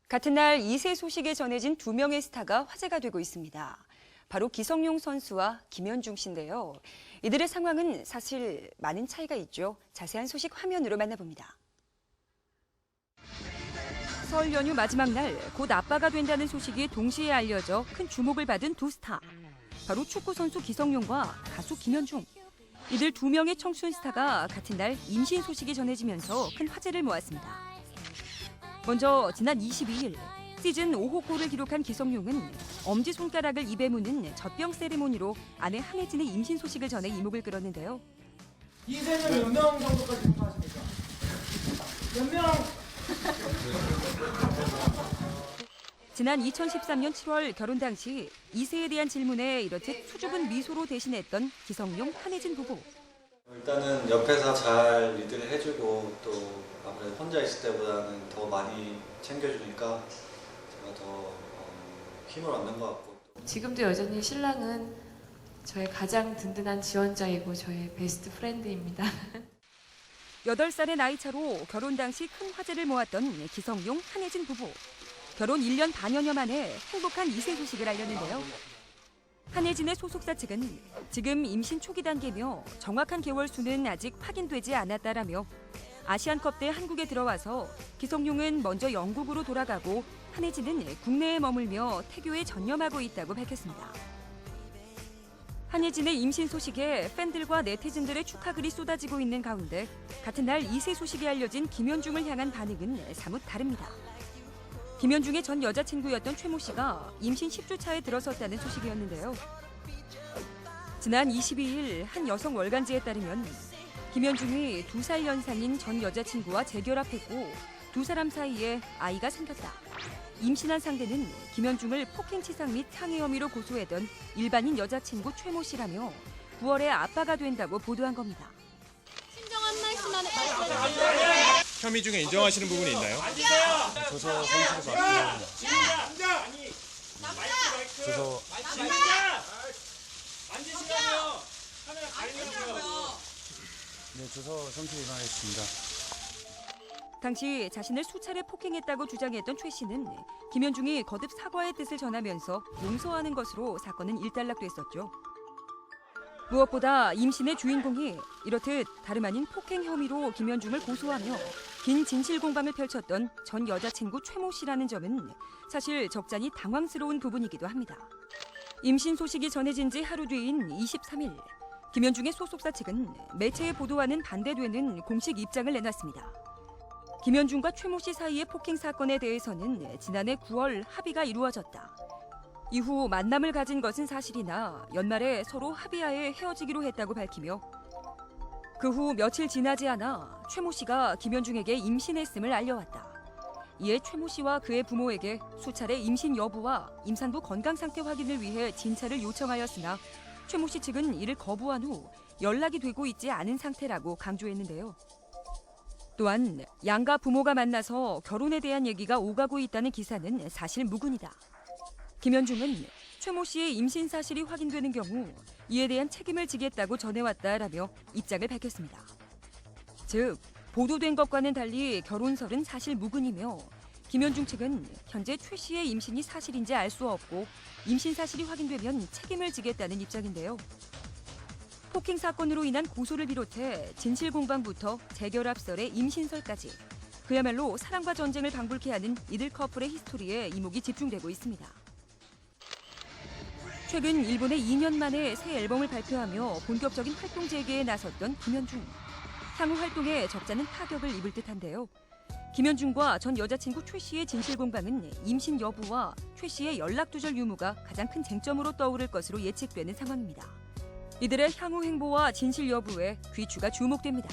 같은 날 2세 소식에 전해진 두 명의 스타가 화제가 되고 있습니다. 바로 기성용 선수와 김연중 씨인데요. 이들의 상황은 사실 많은 차이가 있죠. 자세한 소식 화면으로 만나봅니다. 설 연휴 마지막 날 곧 아빠가 된다는 소식이 동시에 알려져 큰 주목을 받은 두 스타. 바로 축구 선수 기성용과 가수 김연중. 이들 두 명의 청춘 스타가 같은 날 임신 소식이 전해지면서 큰 화제를 모았습니다. 먼저 지난 22일 시즌 5호 골을 기록한 기성용은 엄지손가락을 입에 무는 젖병 세리머니로 아내 한혜진의 임신 소식을 전해 이목을 끌었는데요. 이 세는 몇 명 정도까지 생각하십니까? 몇 명? 지난 2013년 7월 결혼 당시 2세에 대한 질문에 이렇듯 수줍은 미소로 대신했던 기성용, 한혜진 부부. 일단은 옆에서 잘 리드를 해주고 또 아무래도 혼자 있을 때보다는 더 많이 챙겨주니까 제가 더 힘을 얻는 것 같고. 지금도 여전히 신랑은 저의 가장 든든한 지원자이고 저의 베스트 프렌드입니다. 8살의 나이 차로 결혼 당시 큰 화제를 모았던 기성용, 한혜진 부부. 결혼 1년 반여여 만에 행복한 2세 소식을 알렸는데요. 한혜진의 소속사 측은 지금 임신 초기 단계며 정확한 개월 수는 아직 확인되지 않았다라며 아시안컵 때 한국에 들어와서 기성용은 먼저 영국으로 돌아가고 한혜진은 국내에 머물며 태교에 전념하고 있다고 밝혔습니다. 한혜진의 임신 소식에 팬들과 네티즌들의 축하글이 쏟아지고 있는 가운데 같은 날 2세 소식이 알려진 김연중을 향한 반응은 사뭇 다릅니다. 김연중의 전 여자친구였던 최모 씨가 임신 10주 차에 들어섰다는 소식이었는데요. 지난 22일 한 여성 월간지에 따르면 김연중이 2살 연상인 전 여자친구와 재결합했고 두 사람 사이에 아이가 생겼다. 임신한 상대는 김연중을 폭행치상 및 항해 혐의로 고소했던 일반인 여자친구 최모 씨라며 9월에 아빠가 된다고 보도한 겁니다. 신정 한 말씀만 해주세요. 혐의 중에 인정하시는 부분이 있나요? 조서 선수를 받고 조서 네, 조서 성추행 위반했습니다. 당시 자신을 수차례 폭행했다고 주장했던 최 씨는 김연중이 거듭 사과의 뜻을 전하면서 용서하는 것으로 사건은 일단락됐었죠. 무엇보다 임신의 주인공이 이렇듯 다름 아닌 폭행 혐의로 김연중을 고소하며 긴 진실 공방을 펼쳤던 전 여자친구 최모 씨라는 점은 사실 적잖이 당황스러운 부분이기도 합니다. 임신 소식이 전해진 지 하루 뒤인 23일, 김연중의 소속사 측은 매체에 보도와는 반대되는 공식 입장을 내놨습니다. 김연중과 최모 씨 사이의 폭행 사건에 대해서는 지난해 9월 합의가 이루어졌다. 이후 만남을 가진 것은 사실이나 연말에 서로 합의하에 헤어지기로 했다고 밝히며 그 후 며칠 지나지 않아 최모 씨가 김연중에게 임신했음을 알려왔다. 이에 최모 씨와 그의 부모에게 수차례 임신 여부와 임산부 건강 상태 확인을 위해 진찰을 요청하였으나 최모 씨 측은 이를 거부한 후 연락이 되고 있지 않은 상태라고 강조했는데요. 또한 양가 부모가 만나서 결혼에 대한 얘기가 오가고 있다는 기사는 사실 무근이다. 김연중은 최모 씨의 임신 사실이 확인되는 경우 이에 대한 책임을 지겠다고 전해왔다라며 입장을 밝혔습니다. 즉, 보도된 것과는 달리 결혼설은 사실 무근이며 김연중 측은 현재 최 씨의 임신이 사실인지 알 수 없고 임신 사실이 확인되면 책임을 지겠다는 입장인데요. 폭행 사건으로 인한 고소를 비롯해 진실 공방부터 재결합설의 임신설까지 그야말로 사랑과 전쟁을 방불케 하는 이들 커플의 히스토리에 이목이 집중되고 있습니다. 최근 일본에 2년 만에 새 앨범을 발표하며 본격적인 활동 재개에 나섰던 김연중. 향후 활동에 적잖은 타격을 입을 듯한데요. 김연중과 전 여자친구 최 씨의 진실 공방은 임신 여부와 최 씨의 연락 두절 유무가 가장 큰 쟁점으로 떠오를 것으로 예측되는 상황입니다. 이들의 향후 행보와 진실 여부에 귀추가 주목됩니다.